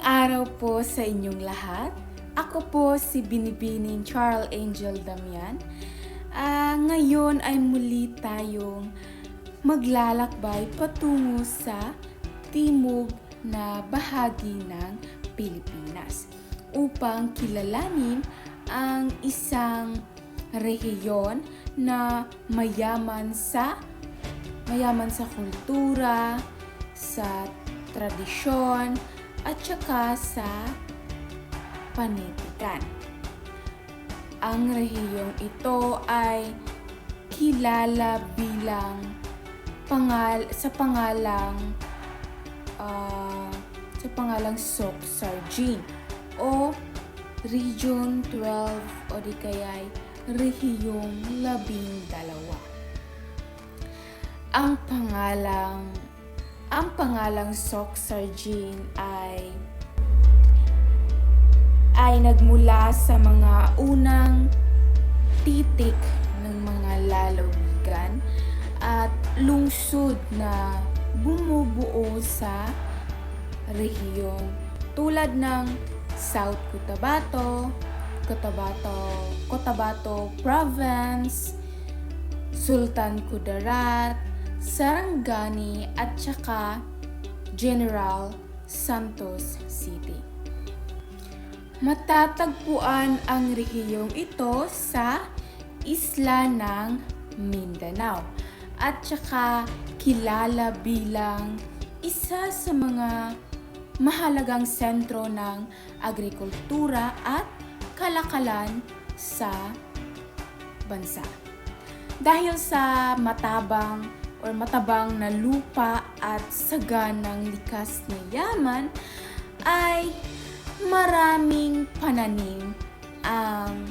araw po sa inyong lahat. Ako po si Binibining Charles Angel Damian. Ngayon ay muli tayong maglalakbay patungo sa timog na bahagi ng Pilipinas upang kilalanin ang isang rehiyon na mayaman sa kultura, sa tradisyon, at saka sa panitikan. Ang rehiyong ito ay kilala bilang sa pangalang Soc-Sargin o Region 12 o di kaya'y Rehiyong 12. Ang pangalang Soc-Sargin ay nagmula sa mga unang titik ng mga lalawigan at lungsod na bumubuo sa rehiyon tulad ng South Cotabato, Cotabato Province, Sultan Kudarat, Sarangani at saka General Santos City. Matatagpuan ang rehiyong ito sa isla ng Mindanao at saka kilala bilang isa sa mga mahalagang sentro ng agrikultura at kalakalan sa bansa. Dahil sa matabang na lupa at saganang likas na yaman, ay maraming pananim ang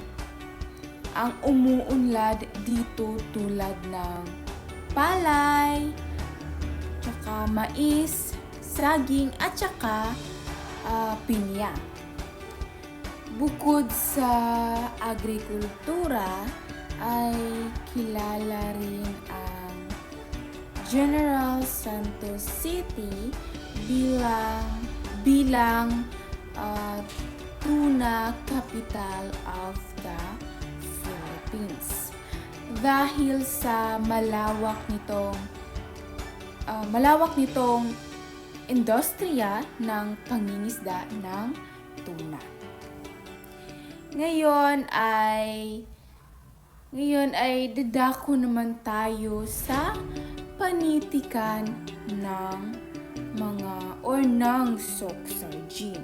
umuunlad dito tulad ng palay, tsaka mais, saging at tsaka pinya. Bukod sa agrikultura ay kilala rin ang General Santos City bilang tuna capital of the Philippines. Dahil sa malawak nitong industriya ng pangingisda ng tuna. Ngayon ay dadako naman tayo sa panitikan ng Soc-Sargin.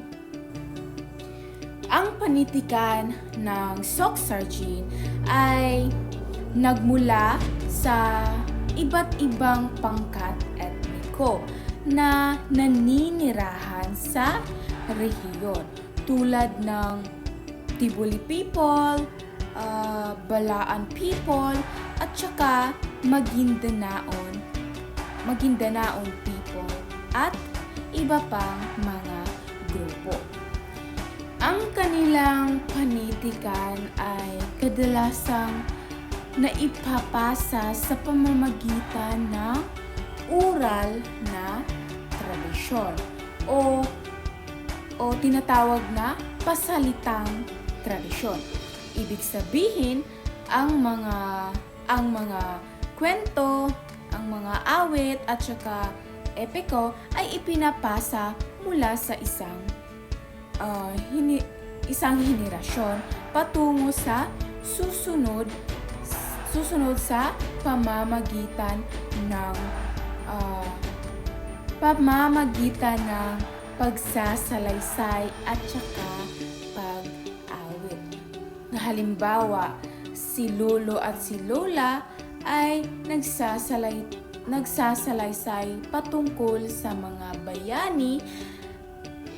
Ang panitikan ng Soc-Sargin ay nagmula sa iba't ibang pangkat etniko na naninirahan sa rehiyon tulad ng Tiboli people, Balaan people, at saka Magindanaon people at iba pang mga grupo. Ang kanilang panitikan ay kadalasang naipapasa sa pamamagitan ng oral na tradisyon o tinatawag na pasalitang tradisyon. Ibig sabihin, ang mga kwento, ang mga awit at saka epiko ay ipinapasa mula sa isang henerasyon patungo sa susunod sa pamamagitan ng pagsasalaysay at saka pag-awit. Halimbawa, si lolo at si lola ay nagsasalaysay patungkol sa mga bayani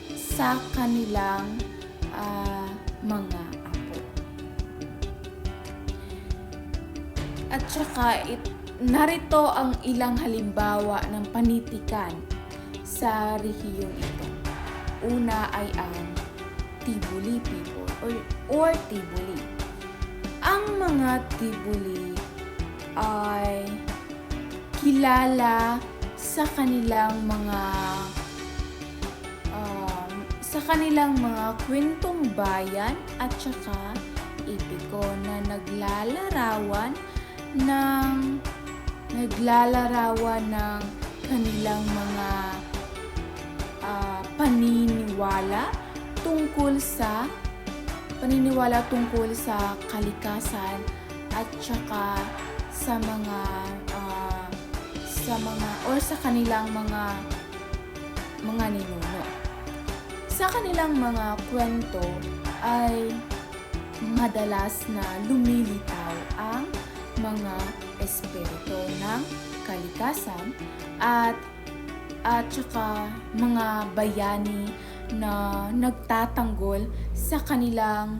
sa kanilang mga apo. At saka narito ang ilang halimbawa ng panitikan sa rehiyong ito. Una ay ang Tiboli people or Tiboli. Ang mga Tiboli ay kilala sa kanilang mga sa kanilang mga kwentong bayan at saka epiko na naglalarawan ng kanilang mga paniniwala tungkol sa kalikasan at saka sa kanilang mga ninuno. Sa kanilang mga kwento ay madalas na lumilitaw ang mga espiritu ng kalikasan at saka mga bayani na nagtatanggol sa kanilang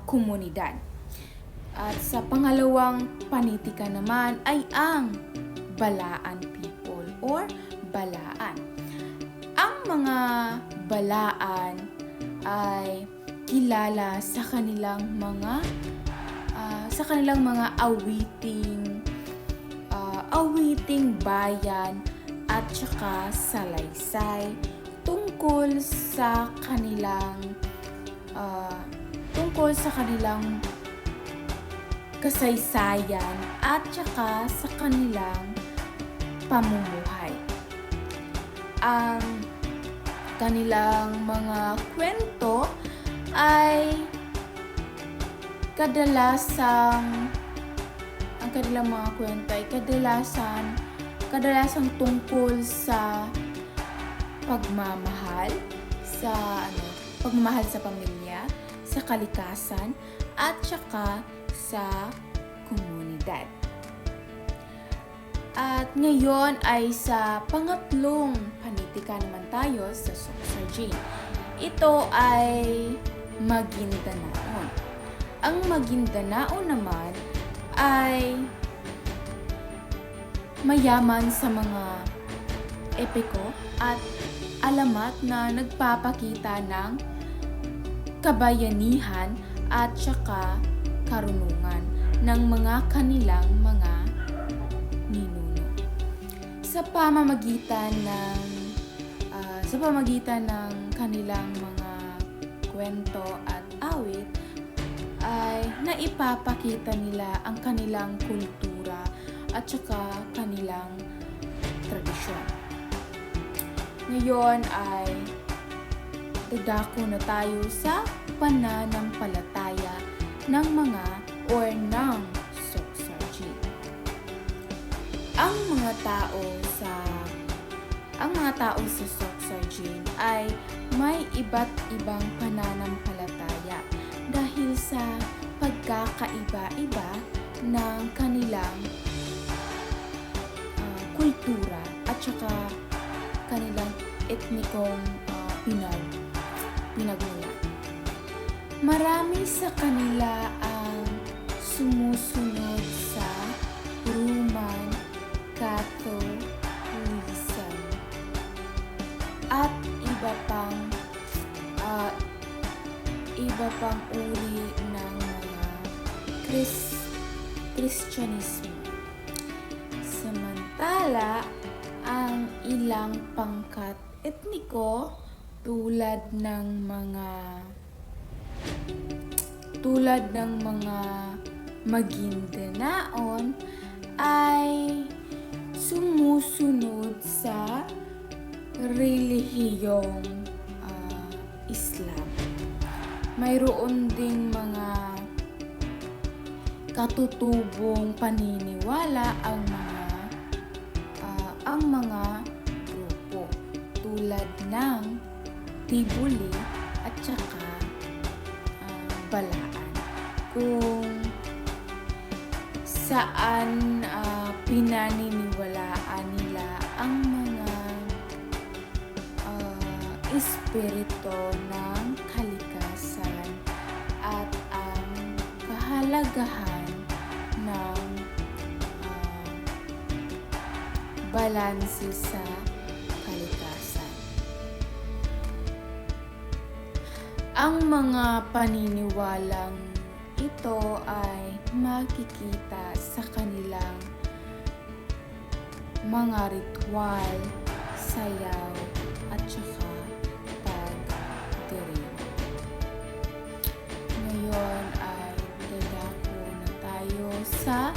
komunidad. At sa pangalawang panitikan naman ay ang Balaan people or balaan. Ang mga balaan ay kilala sa kanilang mga awiting bayan at saka salaysay tungkol sa kanilang kasaysayan at saka sa kanilang pamumuhay. Ang kanilang mga kwento ay kadalasan tungkol sa pagmamahal sa pamilya, sa kalikasan at saka sa komunidad. At ngayon ay sa pangatlong panitika naman tayo sa Sorsogon. Ito ay Maguindanao. Ang Maguindanao naman ay mayaman sa mga epiko at alamat na nagpapakita ng kabayanihan at saka karunungan ng mga kanilang mga ninuno. Sa pamamagitan ng kanilang mga kwento at awit ay naipapakita nila ang kanilang kultura at saka kanilang tradisyon. Ngayon ay dadako na tayo sa pananampalataya ng mga Sorsogon. Ang mga tao sa Sorsogon ay may iba't ibang pananampalataya dahil sa pagkakaiba-iba ng kanilang kultura at saka kanilang etnikong pinagmula. Marami sa kanila ang sumusunod sa Roman Catholicism at iba pang uri ng mga Kristyanismo. Samantala, ang ilang pangkat etniko tulad ng mga Maguindanaon ay sumusunod sa relihiyong Islam. Mayroon ding mga katutubong paniniwala ang mga grupo tulad ng Tibuli at saka Balaan, kung saan pinaniniwalaan nila ang mga espiritu ng kalikasan at ang kahalagahan ng balanse sa kalikasan. Ang mga paniniwalang ito ay makikita sa kanilang mga ritual, sayaw, at saka sa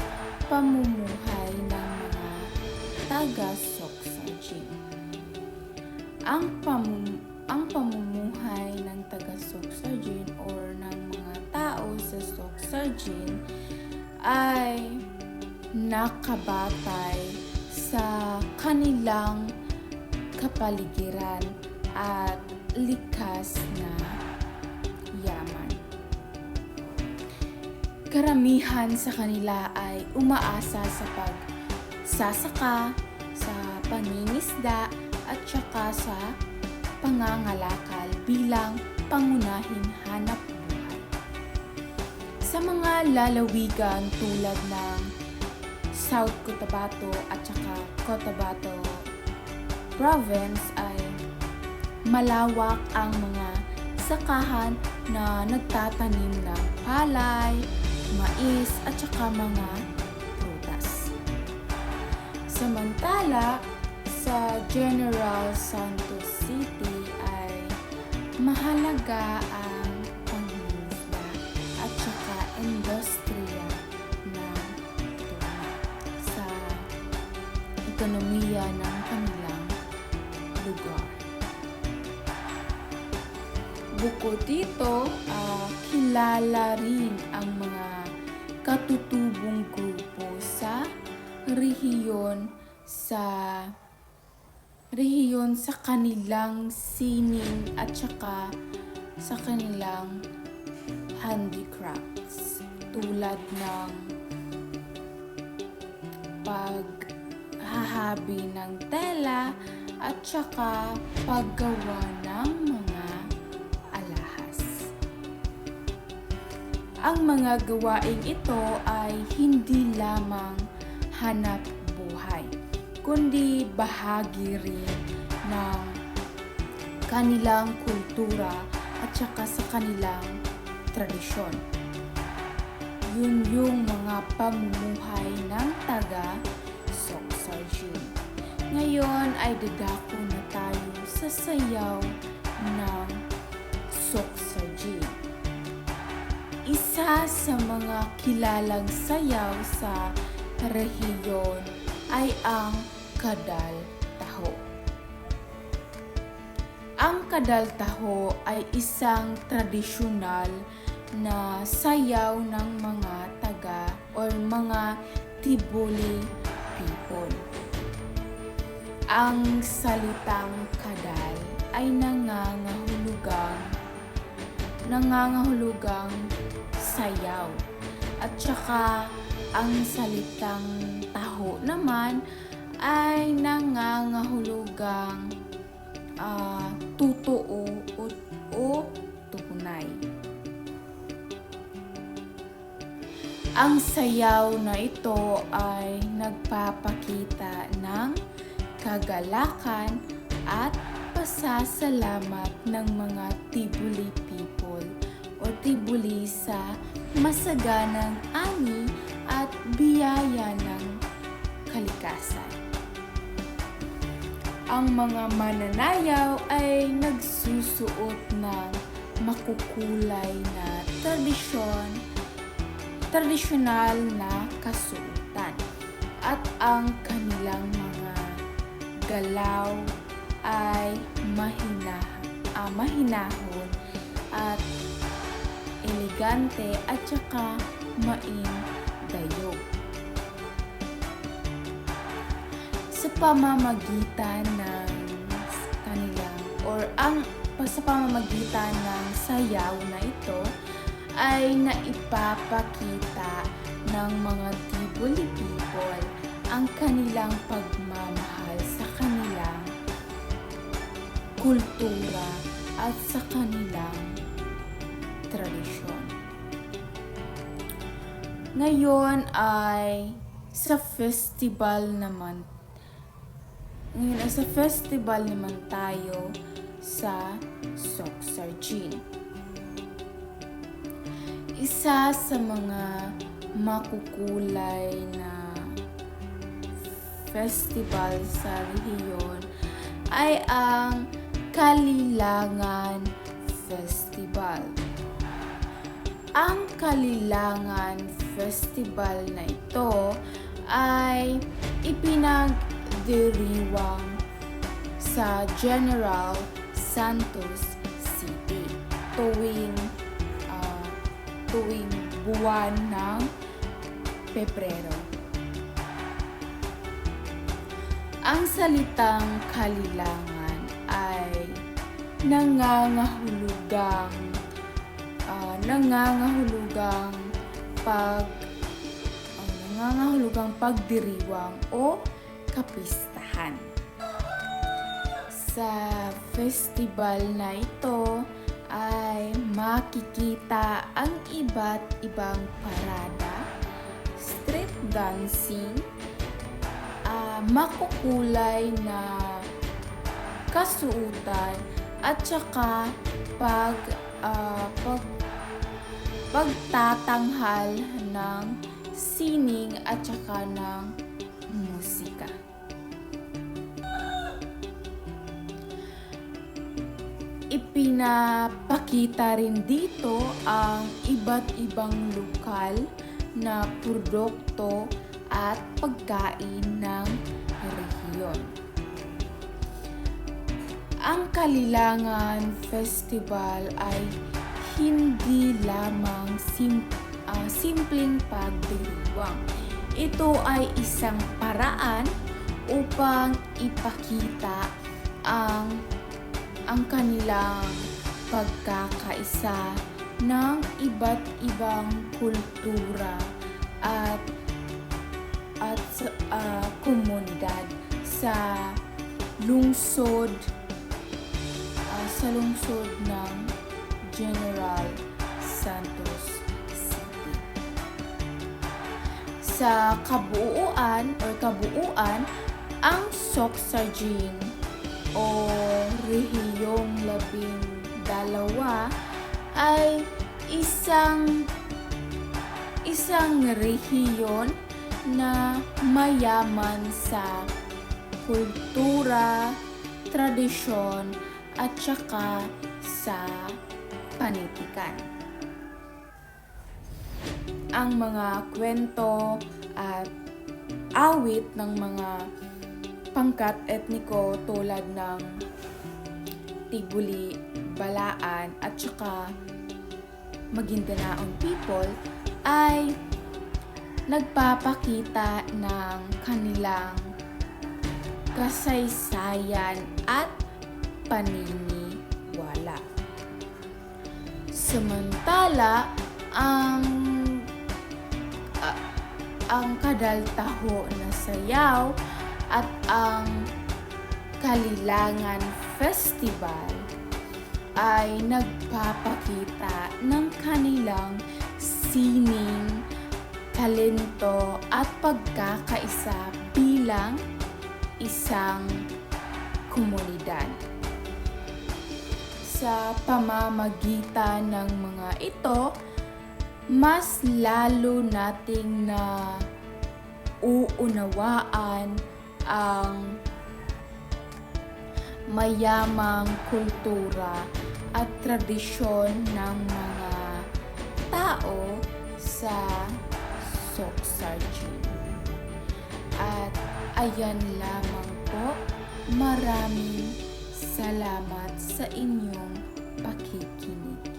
pamumuhay ng mga taga-Soksajin. Ang pamumuhay ng taga-Soksajin or ng mga tao sa Soksajin ay nakabatay sa kanilang kapaligiran at likas na yaman. Karamihan sa kanila ay umaasa sa pagsasaka, sa pangingisda at saka sa pangangalakal bilang pangunahing hanap buhay. Sa mga lalawigan tulad ng South Cotabato at saka Cotabato Province ay malawak ang mga sakahan na nagtatanim ng palay, mais at saka mga prutas. Samantala, sa General Santos City ay mahalaga ang pangingisda at saka industriya ng tuna sa ekonomiya ng kanilang lugar. Bukod dito, kilala rin ang mga katutubong grupo sa rehiyon sa kanilang sining at saka sa kanilang handicrafts tulad ng paghahabi ng tela at saka paggawa ng mga alahas. Ang mga gawaing ito ay hindi lamang hanap buhay, kundi bahagi rin ng kanilang kultura at saka sa kanilang tradisyon. Yun yung mga pamumuhay ng taga-Soksajin. Ngayon ay dadako na tayo sa sayaw ng Soksajin. Isa sa mga kilalang sayaw sa rehiyon ay ang Kadal Taho. Ang Kadal Taho ay isang tradisyonal na sayaw ng mga taga or mga Tiboli people. Ang salitang kadal ay nangangahulugang sayaw at saka ang salitang taho naman ay nangangahulugang totoo o tunay. Ang sayaw na ito ay nagpapakita ng kagalakan at pasasalamat ng mga Tiboli people o Tiboli sa masaganang ani at biyaya ng kalikasan. Ang mga mananayaw ay nagsusuot ng makukulay na tradisyonal na kasuotan at ang kanilang mga galaw ay mahinahon at elegante at saka maindayog. Sa pamamagitan ng sayaw na ito ay naipapakita ng mga Tiboli people ang kanilang pagmamahal sa kanilang kultura at sa kanilang tradisyon. Ngayon ay sa festival naman tayo sa Soksajin. Isa sa mga makukulay na festival sa rehiyon ay ang Kalilangan Festival. Ang Kalilangan festival na ito ay ipinagdiriwang sa General Santos City tuwing buwan ng Pebrero. Ang salitang kalilangan ay nangangahulugang pagdiriwang o kapistahan. Sa festival na ito ay makikita ang iba't ibang parada, street dancing, makukulay na kasuotan at saka pagtatanghal ng sining at saka ng musika. Ipinapakita rin dito ang iba't ibang lokal na produkto at pagkain ng rehiyon. Ang Kalilangan Festival ay hindi lamang simpleng pagdiriwang. Ito ay isang paraan upang ipakita ang kanilang pagkakaisa ng iba't ibang kultura at komunidad sa lungsod ng General Santos City. Sa kabuuan, ang Soksajing o Rehiyong 12 ay isang rehiyon na mayaman sa kultura, tradisyon at saka sa panitikan. Ang mga kwento at awit ng mga pangkat etniko tulad ng Tibuli, Balaan at saka Magindanaon people ay nagpapakita ng kanilang kasaysayan at paniniwala. Samantala, ang kadaltaho na sayaw at ang Kalilangan Festival ay nagpapakita ng kanilang sining, talento at pagkakaisa bilang isang komunidad. Sa pamamagitan ng mga ito, mas lalo nating na uunawaan ang mayamang kultura at tradisyon ng mga tao sa Soksajing. At ayan lamang po, maraming salamat sa inyong pakikinig.